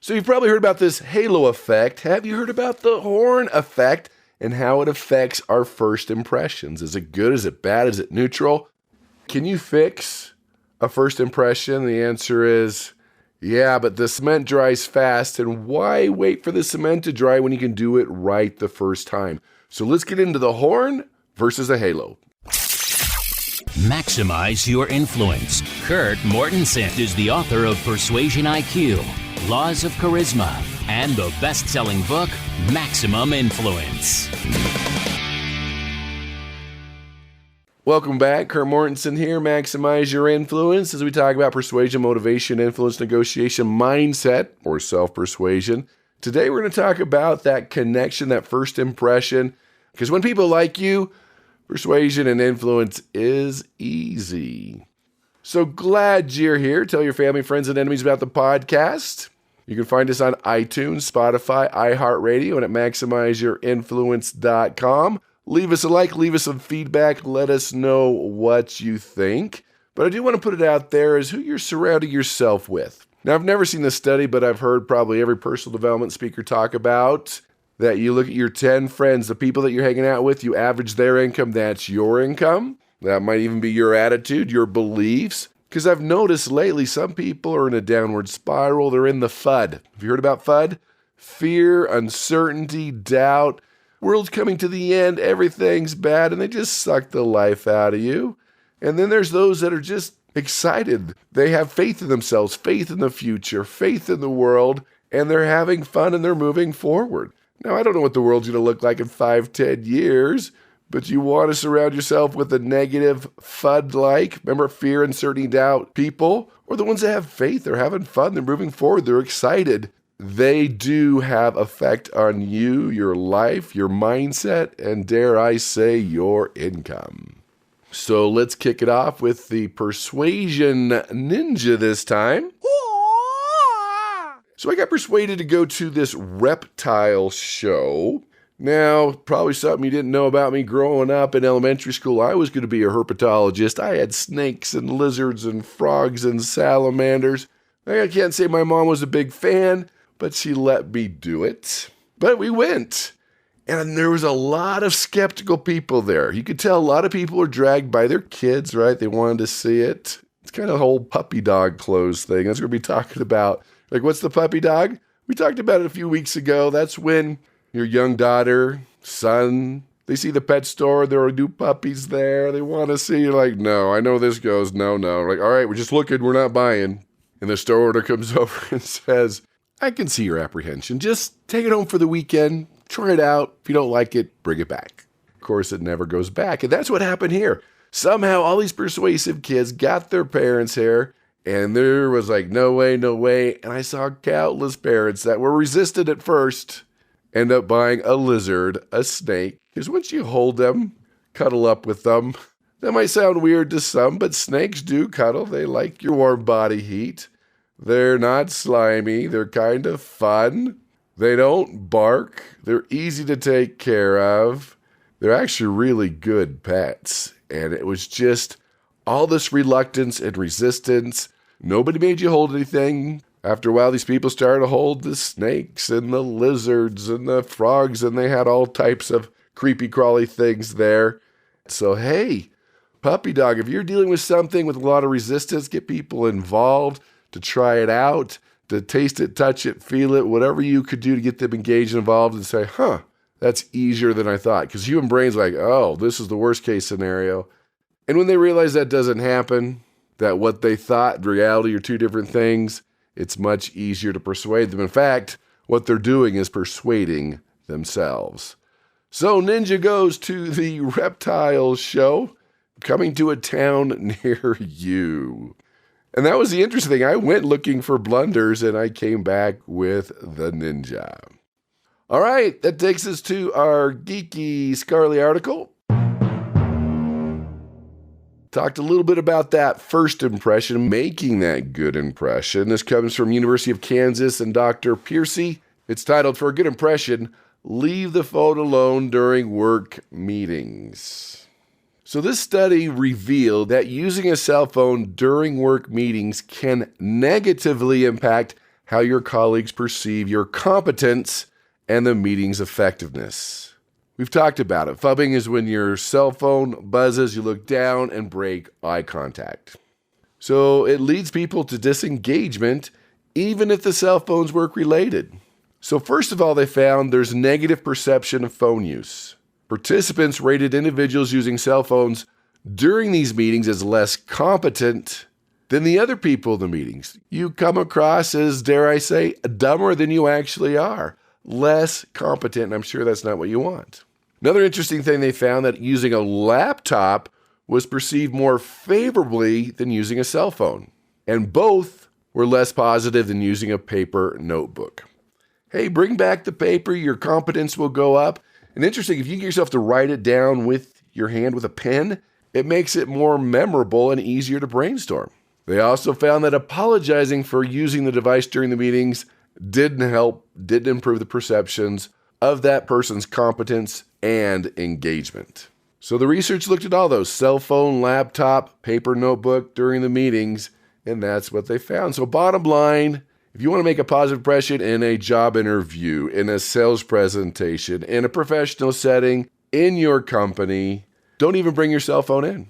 So you've probably heard about this halo effect. Have you heard about the horn effect and how it affects our first impressions? Is it good? Is it bad? Is it neutral? Can you fix a first impression? The answer is, yeah, but the cement dries fast, and why wait for the cement to dry when you can do it right the first time? So let's get into the horn versus the halo. Maximize your influence. Kurt Mortensen is the author of Persuasion IQ, Laws of Charisma, and the best-selling book, Maximum Influence. Welcome back. Kurt Mortensen here. Maximize your influence as we talk about persuasion, motivation, influence, negotiation, mindset, or self-persuasion. Today we're going to talk about that connection, that first impression, because when people like you, persuasion and influence is easy. So glad you're here. Tell your family, friends, and enemies about the podcast. You can find us on iTunes, Spotify, iHeartRadio, and at MaximizeYourInfluence.com. Leave us a like, leave us some feedback, let us know what you think. But I do want to put it out there as who you're surrounding yourself with. Now, I've never seen this study, but I've heard probably every personal development speaker talk about that you look at your 10 friends, the people that you're hanging out with, you average their income, that's your income. That might even be your attitude, your beliefs. Because I've noticed lately some people are in a downward spiral. They're in the FUD. Have you heard about FUD? Fear, uncertainty, doubt. World's coming to the end. Everything's bad. And they just suck the life out of you. And then there's those that are just excited. They have faith in themselves, faith in the future, faith in the world. And they're having fun and they're moving forward. Now, I don't know what the world's going to look like in 5-10 years. But you want to surround yourself with the negative, FUD-like, remember, fear, uncertainty, doubt people, or the ones that have faith, they're having fun, they're moving forward, they're excited. They do have effect on you, your life, your mindset, and dare I say, your income. So let's kick it off with the Persuasion Ninja this time. So I got persuaded to go to this reptile show. Now, probably something you didn't know about me growing up in elementary school. I was going to be a herpetologist. I had snakes and lizards and frogs and salamanders. I can't say my mom was a big fan, but she let me do it. But we went. And there was a lot of skeptical people there. You could tell a lot of people were dragged by their kids, right? They wanted to see it. It's kind of the whole puppy dog clothes thing. That's what we're talking about. Like, what's the puppy dog? We talked about it a few weeks ago. That's when your young daughter, son, they see the pet store, there are new puppies there, they want to see, you're like, no, I know this goes, no. Like, all right, we're just looking, we're not buying. And the store owner comes over and says, I can see your apprehension. Just take it home for the weekend, try it out. If you don't like it, bring it back. Of course, it never goes back. And that's what happened here. Somehow, all these persuasive kids got their parents here, and there was like, no way. And I saw countless parents that were resistant at first, end up buying a lizard, a snake, because once you hold them, cuddle up with them, that might sound weird to some, but snakes do cuddle. They like your warm body heat. They're not slimy. They're kind of fun. They don't bark. They're easy to take care of. They're actually really good pets. And it was just all this reluctance and resistance. Nobody made you hold anything. After a while, these people started to hold the snakes and the lizards and the frogs, and they had all types of creepy crawly things there. So, hey, puppy dog, if you're dealing with something with a lot of resistance, get people involved to try it out, to taste it, touch it, feel it, whatever you could do to get them engaged and involved and say, that's easier than I thought. Because human brain's like, oh, this is the worst case scenario. And when they realize that doesn't happen, that what they thought and reality are two different things, it's much easier to persuade them. In fact, what they're doing is persuading themselves. So Ninja goes to the reptile show coming to a town near you. And that was the interesting thing. I went looking for blunders and I came back with the Ninja. All right, that takes us to our geeky Scarly article. Talked a little bit about that first impression, making that good impression. This comes from University of Kansas and Dr. Piercy. It's titled, For a Good Impression, Leave the Phone Alone During Work Meetings. So this study revealed that using a cell phone during work meetings can negatively impact how your colleagues perceive your competence and the meeting's effectiveness. We've talked about it. Phubbing is when your cell phone buzzes, you look down and break eye contact. So it leads people to disengagement, even if the cell phone's work-related. So first of all, they found there's negative perception of phone use. Participants rated individuals using cell phones during these meetings as less competent than the other people in the meetings. You come across as, dare I say, dumber than you actually are. Less competent, and I'm sure that's not what you want. Another interesting thing they found that using a laptop was perceived more favorably than using a cell phone. And both were less positive than using a paper notebook. Hey, bring back the paper, your competence will go up. And interesting, if you get yourself to write it down with your hand with a pen, it makes it more memorable and easier to brainstorm. They also found that apologizing for using the device during the meetings didn't improve the perceptions of that person's competence and engagement. So the research looked at all those: cell phone, laptop, paper notebook during the meetings, and that's what they found. So bottom line, if you want to make a positive impression in a job interview, in a sales presentation, in a professional setting, in your company, don't even bring your cell phone in.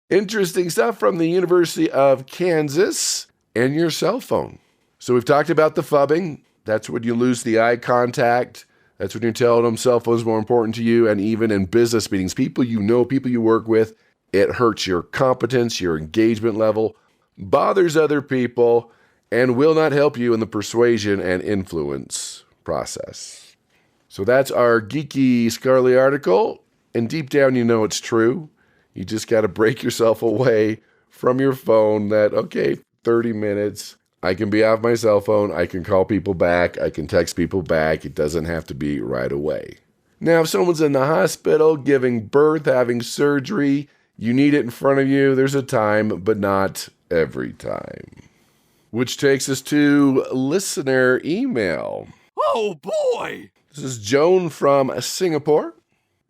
Interesting stuff from the University of Kansas and your cell phone. So we've talked about the phubbing. That's when you lose the eye contact. That's when you're telling them cell phone's more important to you. And even in business meetings, people you know, people you work with, it hurts your competence, your engagement level, bothers other people, and will not help you in the persuasion and influence process. So that's our geeky Scarly article. And deep down, you know it's true. You just got to break yourself away from your phone that, okay, 30 minutes, I can be off my cell phone, I can call people back, I can text people back. It doesn't have to be right away. Now, if someone's in the hospital, giving birth, having surgery, you need it in front of you, there's a time, but not every time. Which takes us to listener email. Oh boy! This is Joan from Singapore.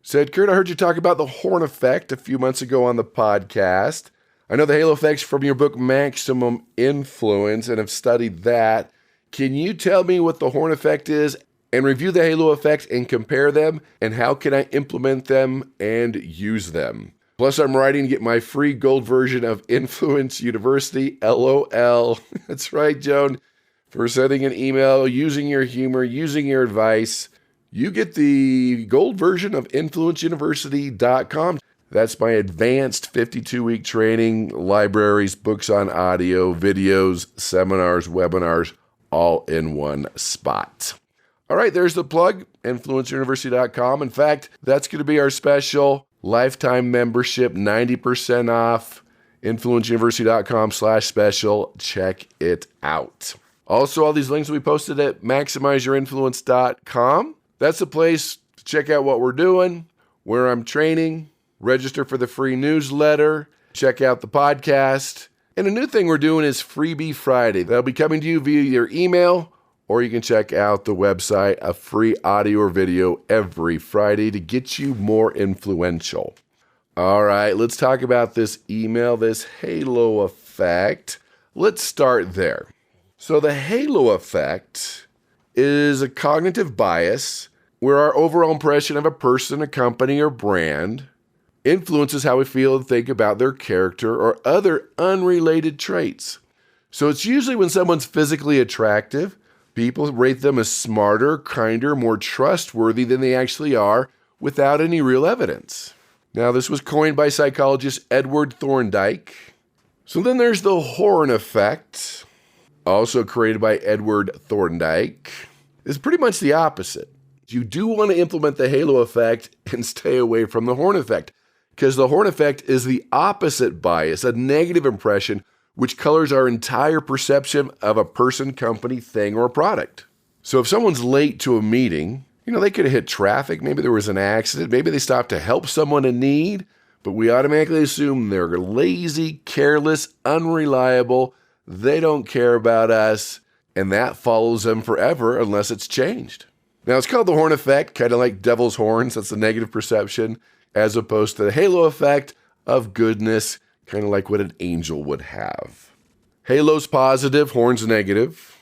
Said, Kurt, I heard you talk about the horn effect a few months ago on the podcast. I know the halo effects from your book, Maximum Influence, and have studied that. Can you tell me what the horn effect is and review the halo effect and compare them? And how can I implement them and use them? Plus, I'm writing to get my free gold version of Influence University, LOL. That's right, Joan. For sending an email, using your humor, using your advice, you get the gold version of InfluenceUniversity.com. That's my advanced 52-week training, libraries, books on audio, videos, seminars, webinars, all in one spot. All right, there's the plug, InfluenceUniversity.com. In fact, that's going to be our special lifetime membership, 90% off, InfluenceUniversity.com/special. Check it out. Also, all these links will be posted at MaximizeYourInfluence.com. That's the place to check out what we're doing, where I'm training, register for the free newsletter, check out the podcast. And a new thing we're doing is Freebie Friday. That'll be coming to you via your email, or you can check out the website, a free audio or video every Friday to get you more influential. All right, let's talk about this email, this halo effect. Let's start there. So the halo effect is a cognitive bias where our overall impression of a person, a company, or brand influences how we feel and think about their character or other unrelated traits. So it's usually when someone's physically attractive, people rate them as smarter, kinder, more trustworthy than they actually are without any real evidence. Now, this was coined by psychologist Edward Thorndike. So then there's the horn effect, also created by Edward Thorndike. It's pretty much the opposite. You do want to implement the halo effect and stay away from the horn effect, because the horn effect is the opposite bias, a negative impression, which colors our entire perception of a person, company, thing, or product. So if someone's late to a meeting, they could have hit traffic, maybe there was an accident, maybe they stopped to help someone in need, but we automatically assume they're lazy, careless, unreliable, they don't care about us, and that follows them forever unless it's changed. Now, it's called the horn effect, kind of like devil's horns. That's the negative perception, as opposed to the halo effect of goodness, kind of like what an angel would have. Halo's positive, horns negative.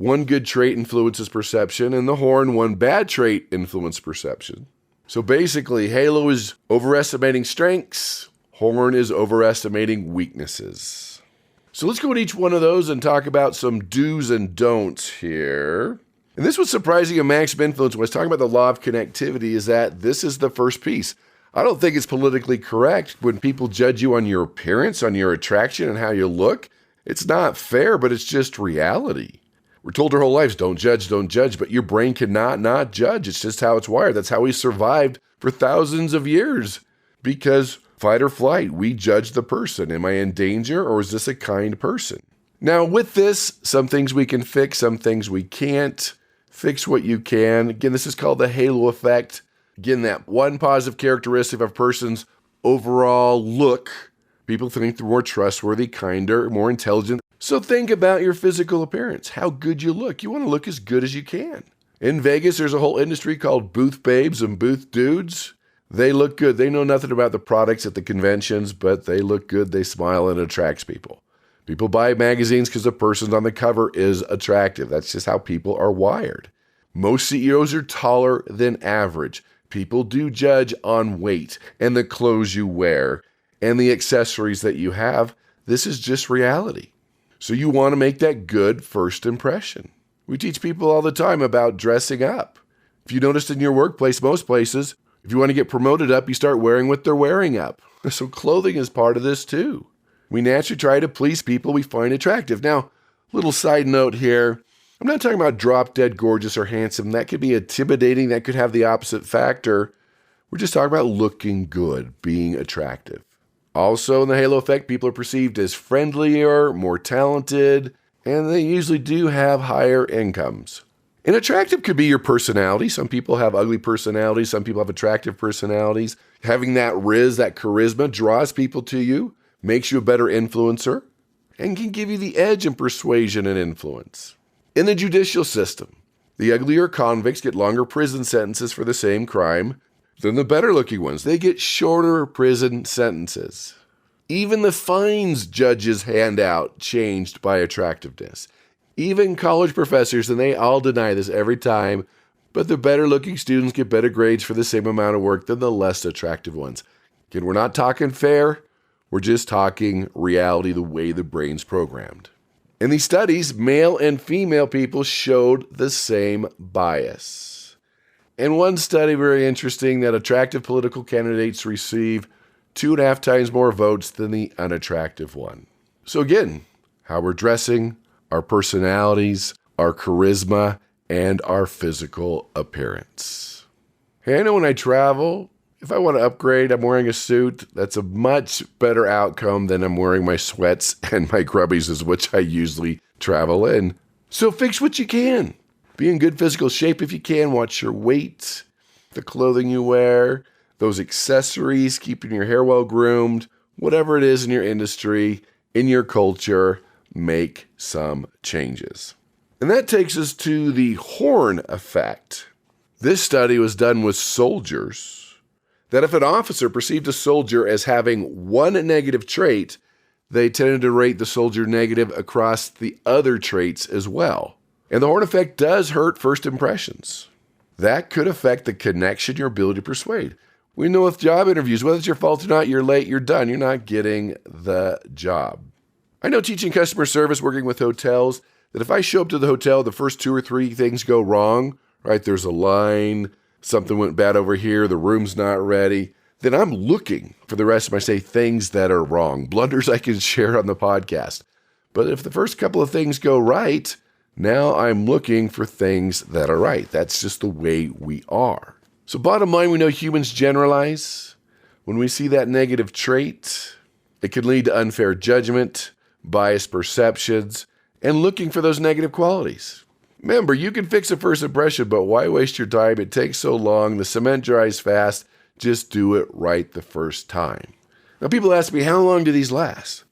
One good trait influences perception, and the horn, one bad trait influences perception. So basically, halo is overestimating strengths, horn is overestimating weaknesses. So let's go at each one of those and talk about some do's and don'ts here. And this was surprising in maximum influence when I was talking about the law of connectivity, is that this is the first piece. I don't think it's politically correct when people judge you on your appearance, on your attraction, and how you look. It's not fair, but it's just reality. We're told our whole lives, don't judge, but your brain cannot not judge. It's just how it's wired. That's how we survived for thousands of years. Because fight or flight, we judge the person. Am I in danger, or is this a kind person? Now, with this, some things we can fix, some things we can't. Fix what you can. Again, this is called the halo effect. Again, that one positive characteristic of a person's overall look. People think they're more trustworthy, kinder, more intelligent. So think about your physical appearance, how good you look. You want to look as good as you can. In Vegas, there's a whole industry called booth babes and booth dudes. They look good. They know nothing about the products at the conventions, but they look good. They smile, and it attracts people. People buy magazines because the person on the cover is attractive. That's just how people are wired. Most CEOs are taller than average. People do judge on weight and the clothes you wear and the accessories that you have. This is just reality. So you want to make that good first impression. We teach people all the time about dressing up. If you noticed in your workplace, most places, if you want to get promoted up, you start wearing what they're wearing up. So clothing is part of this too. We naturally try to please people we find attractive. Now, little side note here. I'm not talking about drop dead gorgeous or handsome. That could be intimidating. That could have the opposite factor. We're just talking about looking good, being attractive. Also, in the halo effect, people are perceived as friendlier, more talented, and they usually do have higher incomes. And attractive could be your personality. Some people have ugly personalities. Some people have attractive personalities. Having that riz, that charisma, draws people to you, makes you a better influencer, and can give you the edge in persuasion and influence. In the judicial system, the uglier convicts get longer prison sentences for the same crime than the better-looking ones. They get shorter prison sentences. Even the fines judges hand out changed by attractiveness. Even college professors, and they all deny this every time, but the better-looking students get better grades for the same amount of work than the less attractive ones. Again, we're not talking fair. We're just talking reality, the way the brain's programmed. In these studies, male and female people showed the same bias. In one study, very interesting, that attractive political candidates receive 2.5 times more votes than the unattractive one. So again, how we're dressing, our personalities, our charisma, and our physical appearance. Hey, I know when I travel, if I want to upgrade, I'm wearing a suit. That's a much better outcome than I'm wearing my sweats and my grubbies, which I usually travel in. So fix what you can. Be in good physical shape if you can. Watch your weight, the clothing you wear, those accessories, keeping your hair well groomed, whatever it is in your industry, in your culture, make some changes. And that takes us to the horn effect. This study was done with soldiers. That if an officer perceived a soldier as having one negative trait, they tended to rate the soldier negative across the other traits as well. And the horn effect does hurt first impressions. That could affect the connection, your ability to persuade. We know with job interviews, whether it's your fault or not, you're late, you're done. You're not getting the job. I know teaching customer service, working with hotels, that if I show up to the hotel, the first 2 or 3 things go wrong, right? There's a line, something went bad over here, the room's not ready, then I'm looking for the rest of my say things that are wrong, blunders I can share on the podcast. But if the first couple of things go right, now I'm looking for things that are right. That's just the way we are. So bottom line, we know humans generalize. When we see that negative trait, it can lead to unfair judgment, biased perceptions, and looking for those negative qualities. Remember, you can fix a first impression, but why waste your time? It takes so long. The cement dries fast. Just do it right the first time. Now, people ask me, how long do these last?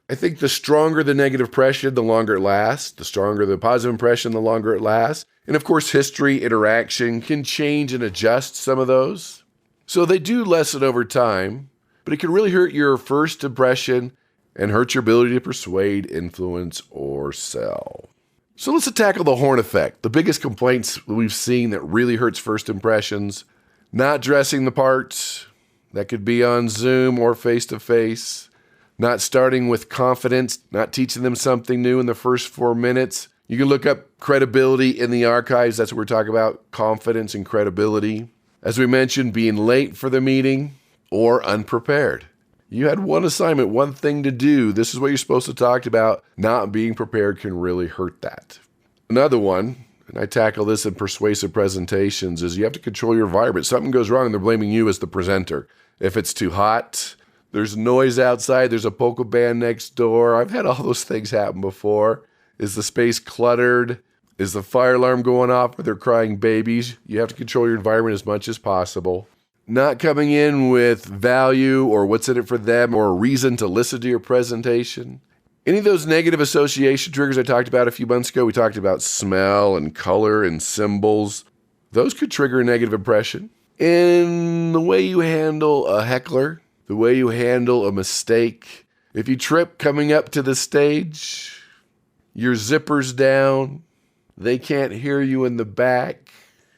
I think the stronger the negative impression, the longer it lasts. The stronger the positive impression, the longer it lasts. And of course, history, interaction can change and adjust some of those. So they do lessen over time, but it can really hurt your first impression and hurt your ability to persuade, influence, or sell. So let's tackle the horn effect. The biggest complaints we've seen that really hurts first impressions: not dressing the part. That could be on Zoom or face-to-face. Not starting with confidence, not teaching them something new in the first 4 minutes. You can look up credibility in the archives. That's what we're talking about, confidence and credibility. As we mentioned, being late for the meeting or unprepared. You had one assignment, one thing to do. This is what you're supposed to talk about. Not being prepared can really hurt that. Another one, and I tackle this in persuasive presentations, is you have to control your environment. Something goes wrong and they're blaming you as the presenter. If it's too hot, there's noise outside, there's a polka band next door. I've had all those things happen before. Is the space cluttered? Is the fire alarm going off or they're crying babies? You have to control your environment as much as possible. Not coming in with value or what's in it for them or a reason to listen to your presentation. Any of those negative association triggers I talked about a few months ago, we talked about smell and color and symbols. Those could trigger a negative impression. In the way you handle a heckler, the way you handle a mistake. If you trip coming up to the stage, your zipper's down, they can't hear you in the back,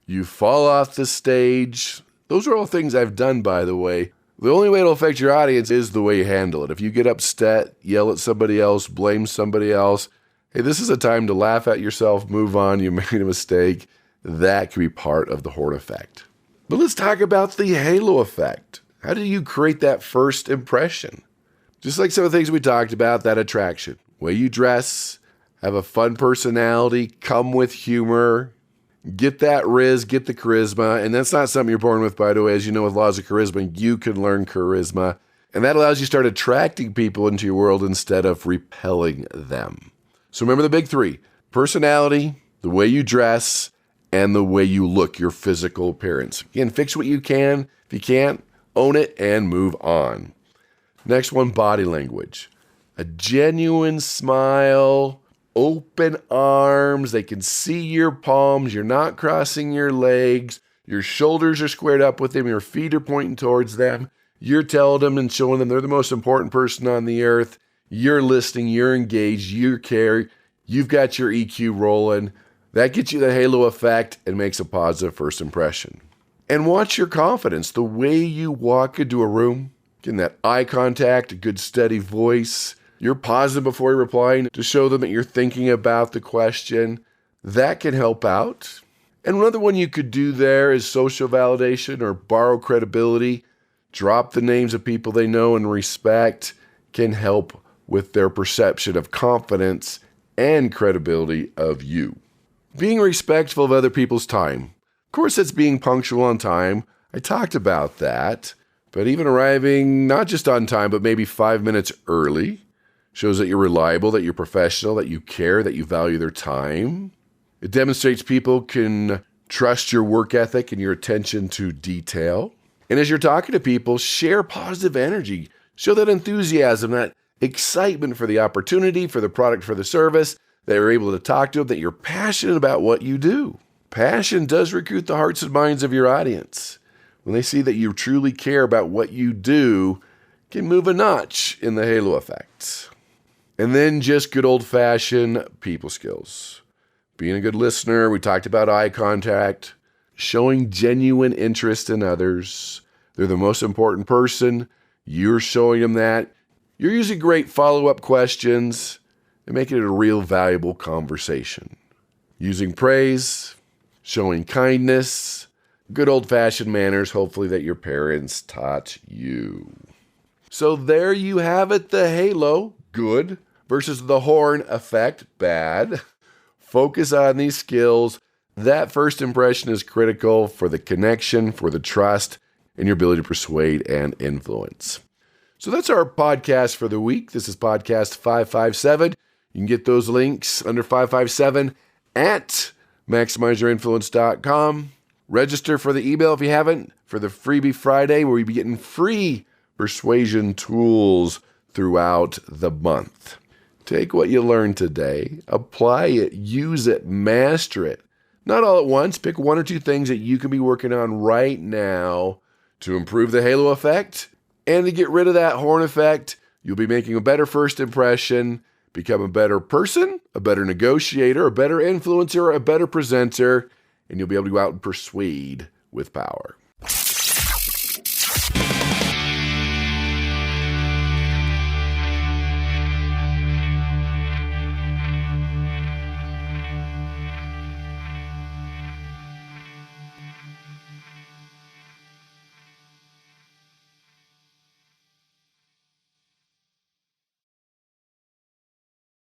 you fall off the stage. Those are all things I've done, by the way. The only way it'll affect your audience is the way you handle it. If you get upset, yell at somebody else, blame somebody else, hey, this is a time to laugh at yourself, move on, you made a mistake. That could be part of the horn effect. But let's talk about the halo effect. How do you create that first impression? Just like some of the things we talked about, that attraction. Way you dress, have a fun personality, come with humor, get that riz, get the charisma. And that's not something you're born with, by the way. As you know, with laws of charisma, you can learn charisma. And that allows you to start attracting people into your world instead of repelling them. So remember the big three: personality, the way you dress, and the way you look, your physical appearance. Again, fix what you can. If you can't, own it and move on. Next one, body language. A genuine smile, open arms. They can see your palms. You're not crossing your legs. Your shoulders are squared up with them. Your feet are pointing towards them. You're telling them and showing them they're the most important person on the earth. You're listening. You're engaged. You care. You've got your EQ rolling. That gets you the halo effect and makes a positive first impression. And watch your confidence, the way you walk into a room, getting that eye contact, a good steady voice. You're positive before you're replying to show them that you're thinking about the question. That can help out. And another one you could do there is social validation or borrow credibility. Drop the names of people they know and respect. Can help with their perception of confidence and credibility of you. Being respectful of other people's time. Of course, it's being punctual on time. I talked about that. But even arriving not just on time, but maybe 5 minutes early shows that you're reliable, that you're professional, that you care, that you value their time. It demonstrates people can trust your work ethic and your attention to detail. And as you're talking to people, share positive energy. Show that enthusiasm, that excitement for the opportunity, for the product, for the service, that you're able to talk to them, that you're passionate about what you do. Passion does recruit the hearts and minds of your audience. When they see that you truly care about what you do, can move a notch in the halo effect. And then just good old-fashioned people skills. Being a good listener, we talked about eye contact, showing genuine interest in others. They're the most important person. You're showing them that. You're using great follow-up questions and making it a real valuable conversation. Using praise, showing kindness, good old-fashioned manners, hopefully that your parents taught you. So there you have it, the halo, good, versus the horn effect, bad. Focus on these skills. That first impression is critical for the connection, for the trust, and your ability to persuade and influence. So that's our podcast for the week. This is podcast 557. You can get those links under 557 at maximizeyourinfluence.com. Register for the email if you haven't for the Freebie Friday, where you'll be getting free persuasion tools throughout the month. Take what you learned today, apply it, use it, master it. Not all at once. Pick one or two things that you can be working on right now to improve the halo effect and to get rid of that horn effect. You'll be making a better first impression, become a better person, a better negotiator, a better influencer, a better presenter, and you'll be able to go out and persuade with power.